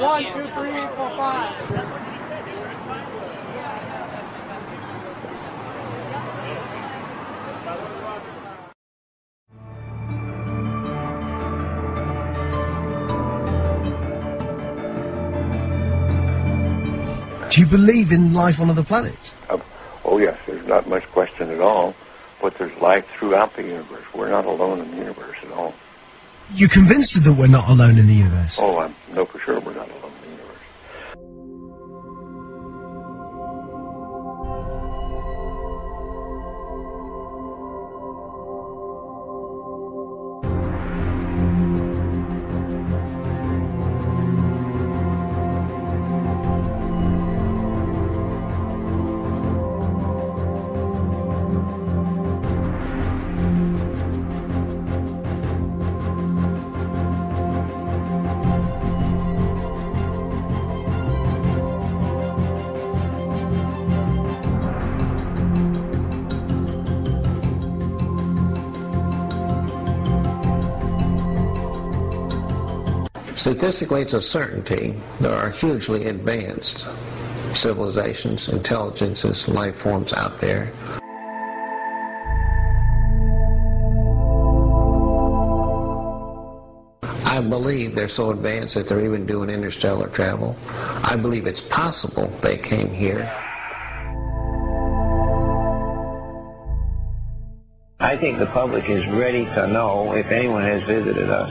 1, 2, 3, 4, 5. Do you believe in life on other planets? Oh yes, there's not much question at all, but there's life throughout the universe. We're not alone in the universe at all. You're convinced that we're not alone in the universe? Oh, I know for sure we're not alone in the universe. Statistically, it's a certainty. There are hugely advanced civilizations, intelligences, life forms out there. I believe they're so advanced that they're even doing interstellar travel. I believe it's possible they came here. I think the public is ready to know if anyone has visited us.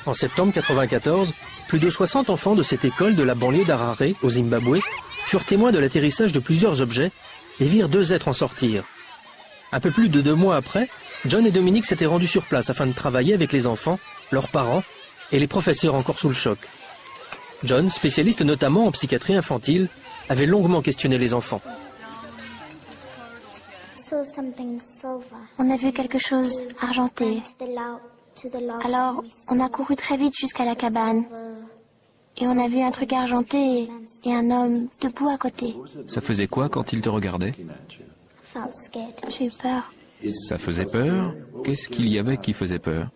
En septembre 1994, plus de 60 enfants de cette école de la banlieue d'Harare, au Zimbabwe, furent témoins de l'atterrissage de plusieurs objets et virent 2 êtres en sortir. Un peu plus de 2 mois après, John et Dominique s'étaient rendus sur place afin de travailler avec les enfants, leurs parents et les professeurs encore sous le choc. John, spécialiste notamment en psychiatrie infantile, avait longuement questionné les enfants. On a vu quelque chose argenté. Alors, on a couru très vite jusqu'à la cabane. Et on a vu un truc argenté et un homme debout à côté. Ça faisait quoi quand il te regardait? J'ai eu peur. Ça faisait peur? Qu'est-ce qu'il y avait qui faisait peur?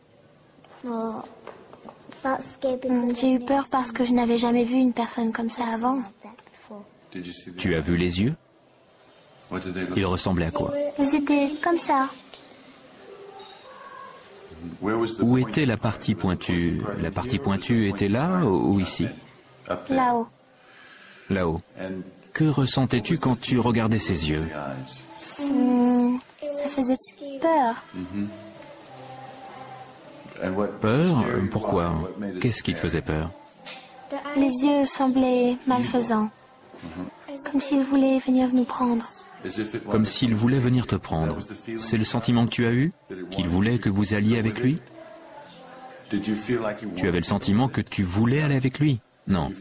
J'ai eu peur parce que je n'avais jamais vu une personne comme ça avant. Tu as vu les yeux? Ils ressemblaient à quoi? Ils étaient comme ça. Où était la partie pointue? La partie pointue était là ou ici? Là-haut. Là-haut. Que ressentais-tu quand tu regardais ses yeux? Ça faisait peur. Peur? Pourquoi? Qu'est-ce qui te faisait peur? Les yeux semblaient malfaisants. Comme s'ils voulaient venir nous prendre. Comme s'il voulait venir te prendre. C'est le sentiment que tu as eu? Qu'il voulait que vous alliez avec lui? Tu avais le sentiment que tu voulais aller avec lui? Non.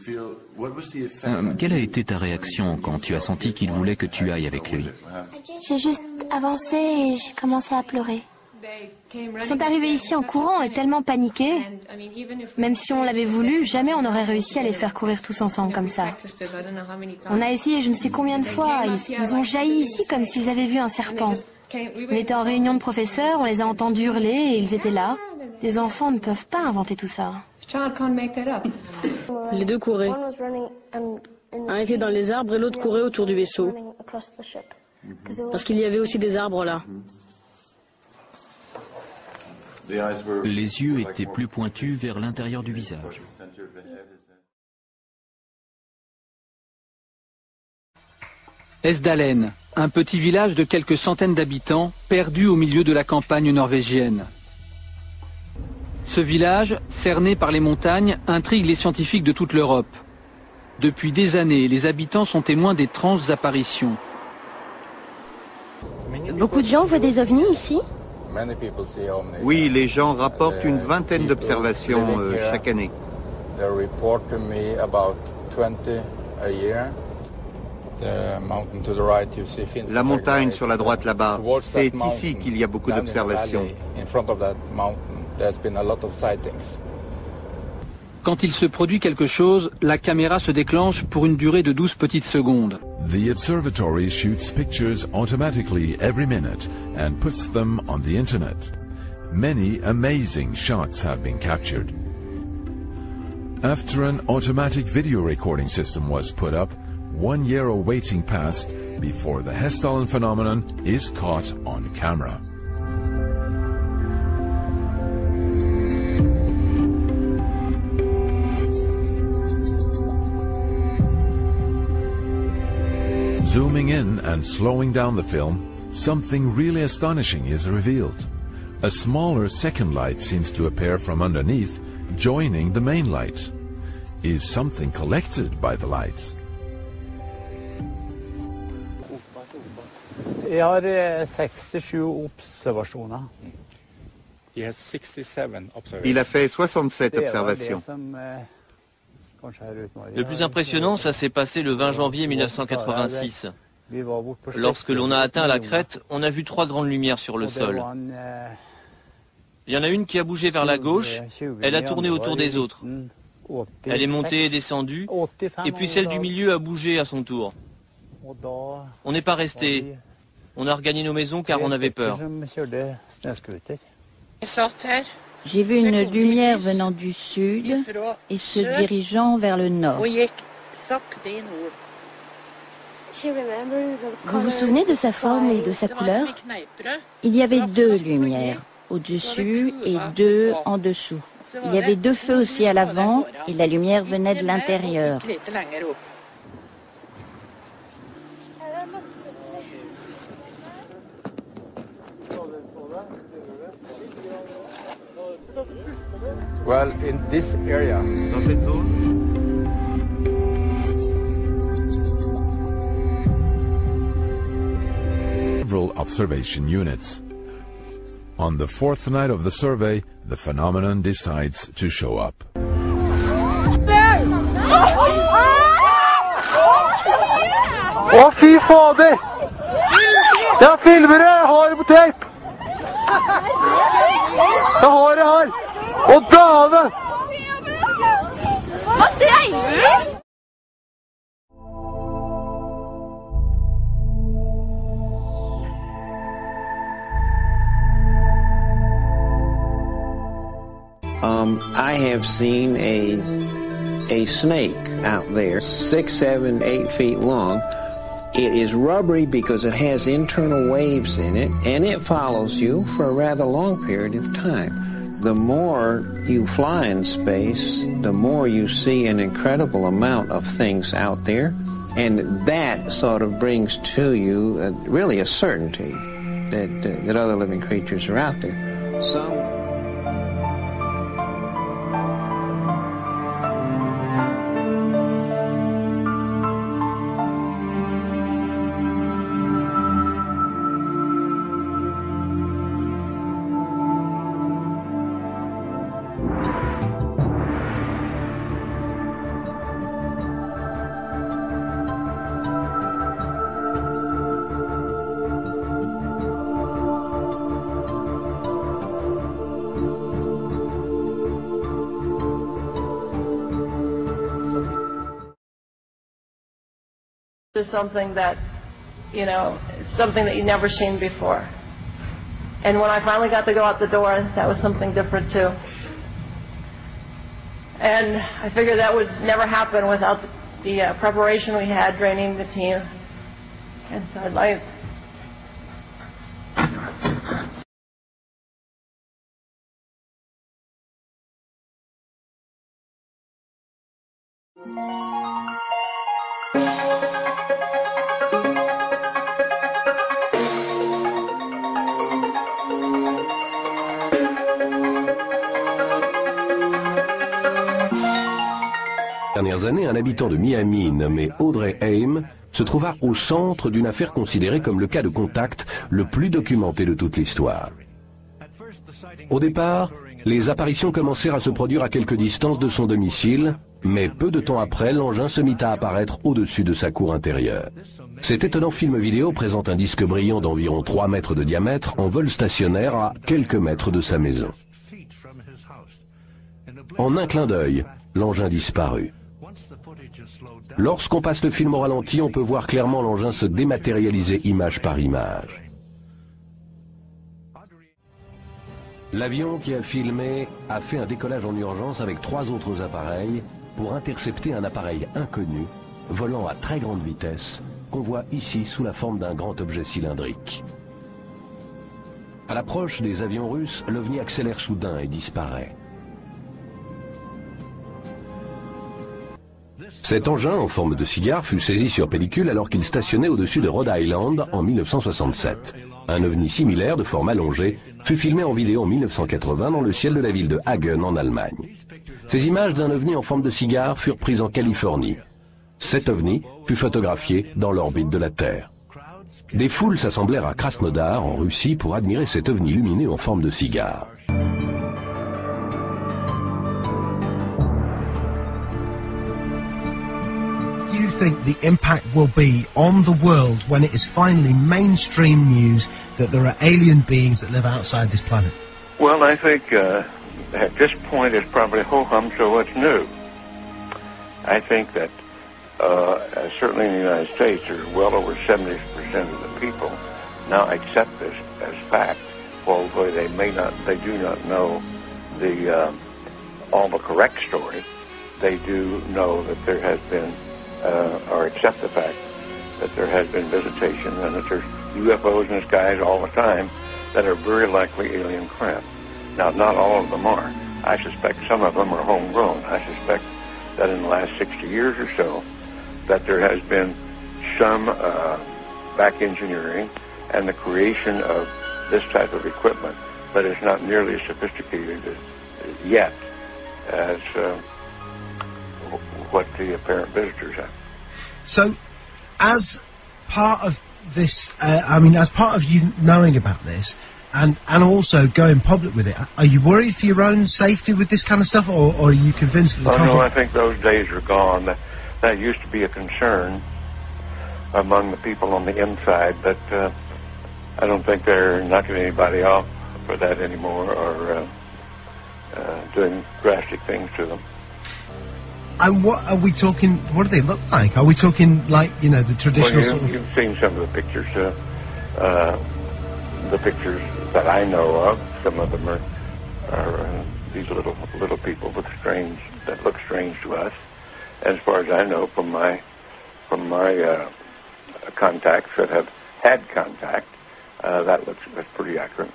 Quelle a été ta réaction quand tu as senti qu'il voulait que tu ailles avec lui? J'ai juste avancé et j'ai commencé à pleurer. Ils sont arrivés ici en courant et tellement paniqués. Même si on l'avait voulu, jamais on n'aurait réussi à les faire courir tous ensemble comme ça. On a essayé je ne sais combien de fois. Ils ont jailli ici comme s'ils avaient vu un serpent. On était en réunion de professeurs, on les a entendus hurler et ils étaient là. Les enfants ne peuvent pas inventer tout ça. Les 2 couraient. Un était dans les arbres et l'autre courait autour du vaisseau. Parce qu'il y avait aussi des arbres là. Les yeux étaient plus pointus vers l'intérieur du visage. Esdalen, un petit village de quelques centaines d'habitants, perdu au milieu de la campagne norvégienne. Ce village, cerné par les montagnes, intrigue les scientifiques de toute l'Europe. Depuis des années, les habitants sont témoins d'étranges apparitions. Beaucoup de gens voient des ovnis ici? Oui, les gens rapportent une vingtaine d'observations chaque année. La montagne sur la droite là-bas, c'est ici qu'il y a beaucoup d'observations. Quand il se produit quelque chose, la caméra se déclenche pour une durée de 12 petites secondes. The observatory shoots pictures automatically every minute and puts them on the internet. Many amazing shots have been captured. After an automatic video recording system was put up, 1 year of waiting passed before the Hessdalen phenomenon is caught on camera. Zooming in and slowing down the film, something really astonishing is revealed. A smaller second light seems to appear from underneath, joining the main light. Is something collected by the light? Jeg har 67 observasjoner. Il a fait 67 observations. Le plus impressionnant, ça s'est passé le 20 janvier 1986. Lorsque l'on a atteint la crête, on a vu 3 grandes lumières sur le sol. Il y en a une qui a bougé vers la gauche, elle a tourné autour des autres. Elle est montée et descendue, et puis celle du milieu a bougé à son tour. On n'est pas resté. On a regagné nos maisons car on avait peur. J'ai vu une lumière venant du sud et se dirigeant vers le nord. Vous vous souvenez de sa forme et de sa couleur? Il y avait 2 lumières, au-dessus et 2 en dessous. Il y avait 2 feux aussi à l'avant et la lumière venait de l'intérieur. Well, in this area. Dans cette zone. Several observation units. On the 4th night of the survey, the phenomenon decides to show up. Å, fy fader! Jeg filmer det! Jeg har det på tape! Jeg har det her! Å, dæven! Hva sier du? I have seen a snake out there, 6, 7, 8 feet long. It is rubbery because it has internal waves in it, and it follows you for a rather long period of time. The more you fly in space, the more you see an incredible amount of things out there, and that sort of brings to you really a certainty that other living creatures are out there. Is something that, you know, something that you've never seen before. And when I finally got to go out the door, that was something different too. And I figured that would never happen without the preparation we had, training the team. And so I'd like. Dernières années, un habitant de Miami nommé Audrey Haim se trouva au centre d'une affaire considérée comme le cas de contact le plus documenté de toute l'histoire. Au départ, les apparitions commencèrent à se produire à quelque distance de son domicile, mais peu de temps après, l'engin se mit à apparaître au-dessus de sa cour intérieure. Cet étonnant film vidéo présente un disque brillant d'environ 3 mètres de diamètre en vol stationnaire à quelques mètres de sa maison. En un clin d'œil, l'engin disparut. Lorsqu'on passe le film au ralenti, on peut voir clairement l'engin se dématérialiser image par image. L'avion qui a filmé a fait un décollage en urgence avec 3 autres appareils pour intercepter un appareil inconnu, volant à très grande vitesse, qu'on voit ici sous la forme d'un grand objet cylindrique. À l'approche des avions russes, l'OVNI accélère soudain et disparaît. Cet engin en forme de cigare fut saisi sur pellicule alors qu'il stationnait au-dessus de Rhode Island en 1967. Un ovni similaire de forme allongée fut filmé en vidéo en 1980 dans le ciel de la ville de Hagen en Allemagne. Ces images d'un ovni en forme de cigare furent prises en Californie. Cet ovni fut photographié dans l'orbite de la Terre. Des foules s'assemblèrent à Krasnodar en Russie pour admirer cet ovni lumineux en forme de cigare. Do you think the impact will be on the world when it is finally mainstream news that there are alien beings that live outside this planet? Well, I think at this point it's probably ho-hum, so what's new? I think that certainly in the United States, there's well over 70% of the people now accept this as fact, although they do not know all the correct story. They do know that there has been or accept the fact that there has been visitation and that there's UFOs in the skies all the time that are very likely alien craft. Now, not all of them are. I suspect some of them are homegrown. I suspect that in the last 60 years or so, that there has been some back engineering and the creation of this type of equipment, but it's not nearly as sophisticated yet as what the apparent visitors have. So, as part of this, as part of you knowing about this, and also going public with it, are you worried for your own safety with this kind of stuff, or are you convinced that the no, I think those days are gone. That used to be a concern among the people on the inside, but I don't think they're knocking anybody off for that anymore or doing drastic things to them. And what are we talking? What do they look like? Are we talking like, you know, the traditional sort of? You've seen some of the pictures. The pictures that I know of, some of them are these little people that look strange to us. As far as I know from my contacts that have had contact, that's pretty accurate.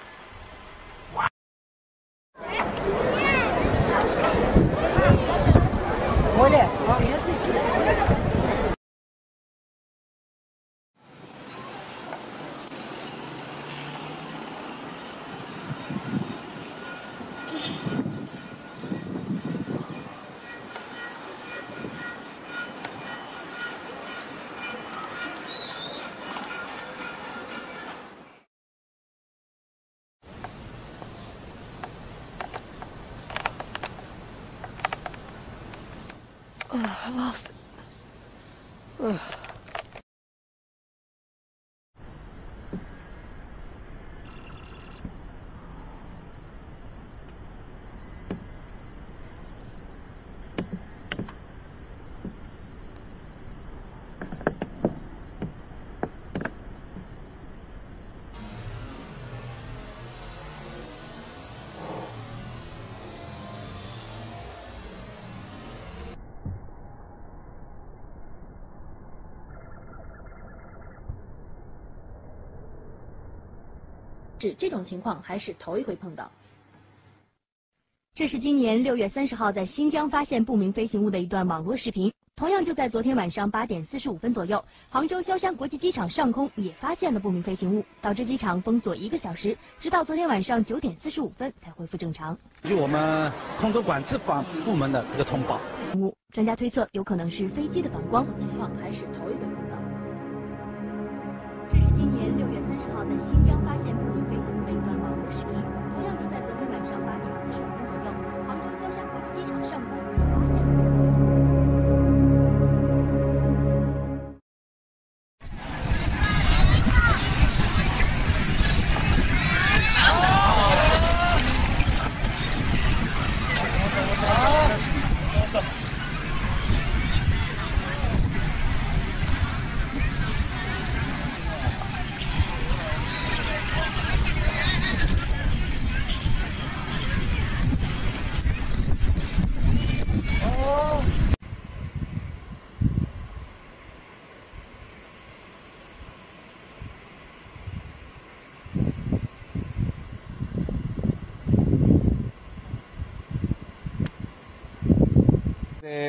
Oh, I lost it. Ugh.这种情况还是头一回碰到。这是今年6月30号在新疆发现不明飞行物的一段网络视频。同样就在昨天晚上8点45分左右，杭州萧山国际机场上空也发现了不明飞行物，导致机场封锁1个小时，直到昨天晚上9点45分才恢复正常。据我们空中管制部门的这个通报，专家推测有可能是飞机的反光，情况还是头一回碰到。这是今年6月30号在新疆发现不明飞行物的一段网络视频，同样就在昨天晚上8点45分左右，杭州萧山国际机场上空也发现了不明飞行物。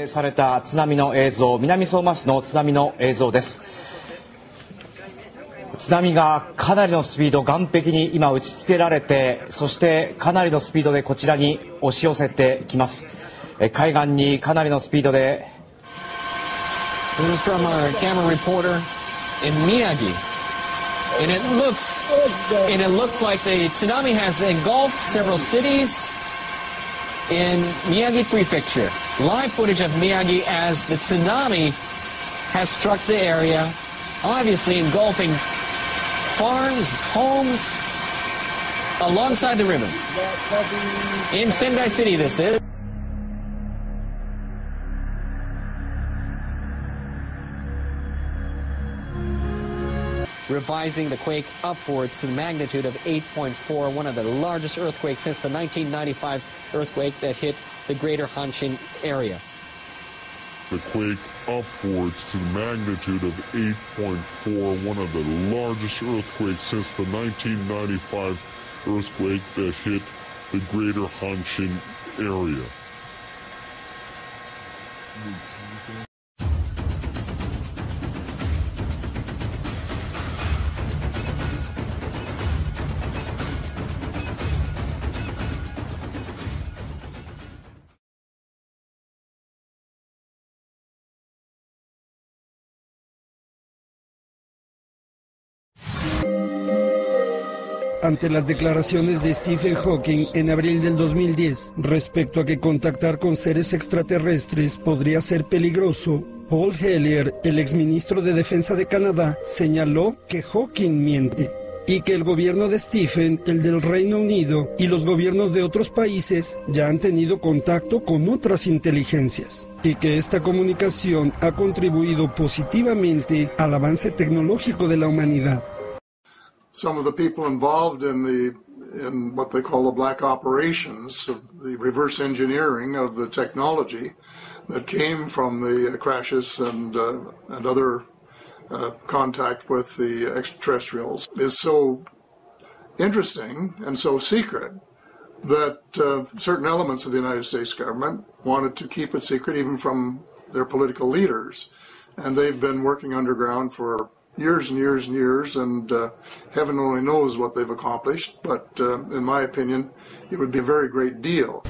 された津波の映像、南相馬市の津波の映像です。津波がかなりのスピード、岸壁に今打ち付けられて、そしてかなりのスピードでこちらに押し寄せてきます。海岸にかなりのスピードで。This is from our camera reporter in Miyagi, and it looks like the tsunami has engulfed several cities in Miyagi Prefecture. Live footage of Miyagi as the tsunami has struck the area, obviously engulfing farms, homes alongside the river. In Sendai City, this is. Revising the quake upwards to the magnitude of 8.4, one of the largest earthquakes since the 1995 earthquake that hit the greater Hanshin area. The quake upwards to the magnitude of 8.4, one of the largest earthquakes since the 1995 earthquake that hit the greater Hanshin area. Ante las declaraciones de Stephen Hawking en abril del 2010 respecto a que contactar con seres extraterrestres podría ser peligroso, Paul Hellyer, el exministro de Defensa de Canadá, señaló que Hawking miente y que el gobierno de Stephen, el del Reino Unido y los gobiernos de otros países ya han tenido contacto con otras inteligencias y que esta comunicación ha contribuido positivamente al avance tecnológico de la humanidad. Some of the people involved in what they call the black operations, the reverse engineering of the technology that came from the crashes and other contact with the extraterrestrials, is so interesting and so secret that certain elements of the United States government wanted to keep it secret even from their political leaders. And they've been working underground for years and years and years, and heaven only knows what they've accomplished, but in my opinion, it would be a very great deal.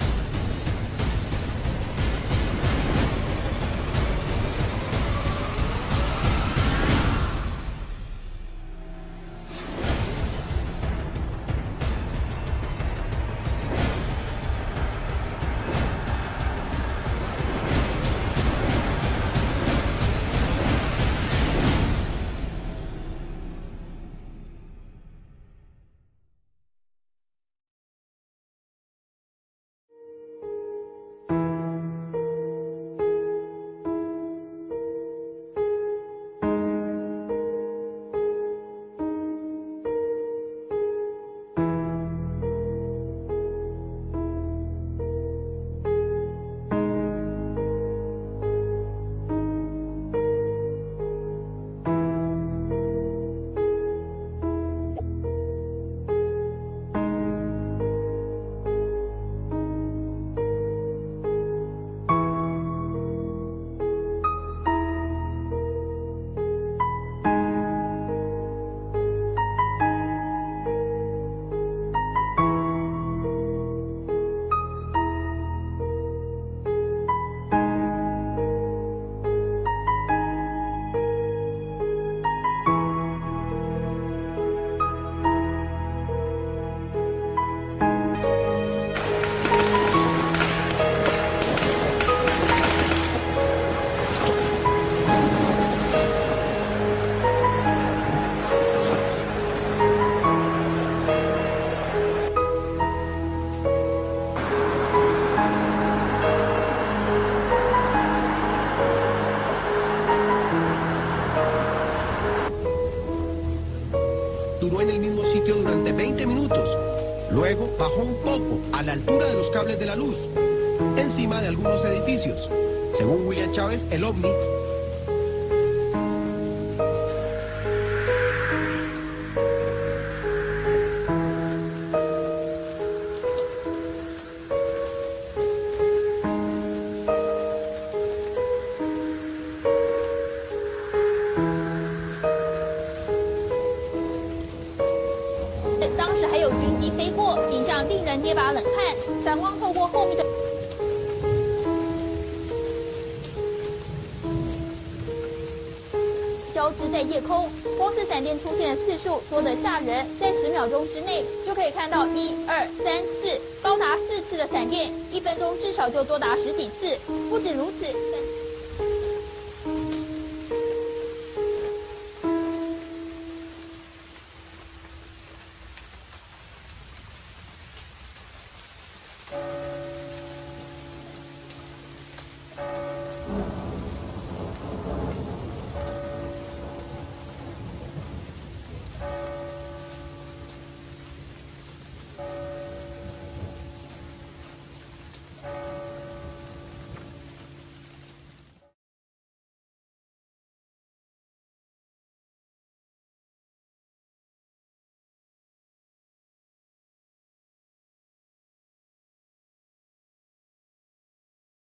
Duró en el mismo sitio durante 20 minutos. Luego bajó un poco, a la altura de los cables de la luz, encima de algunos edificios. Según William Chávez, el ovni 然捏把冷汗，散光透过后面的。交织在夜空，光是闪电出现的次数多得吓人，在10秒钟之内就可以看到1、2、3、4，高达4次的闪电，1分钟至少就多达10几次。不止如此。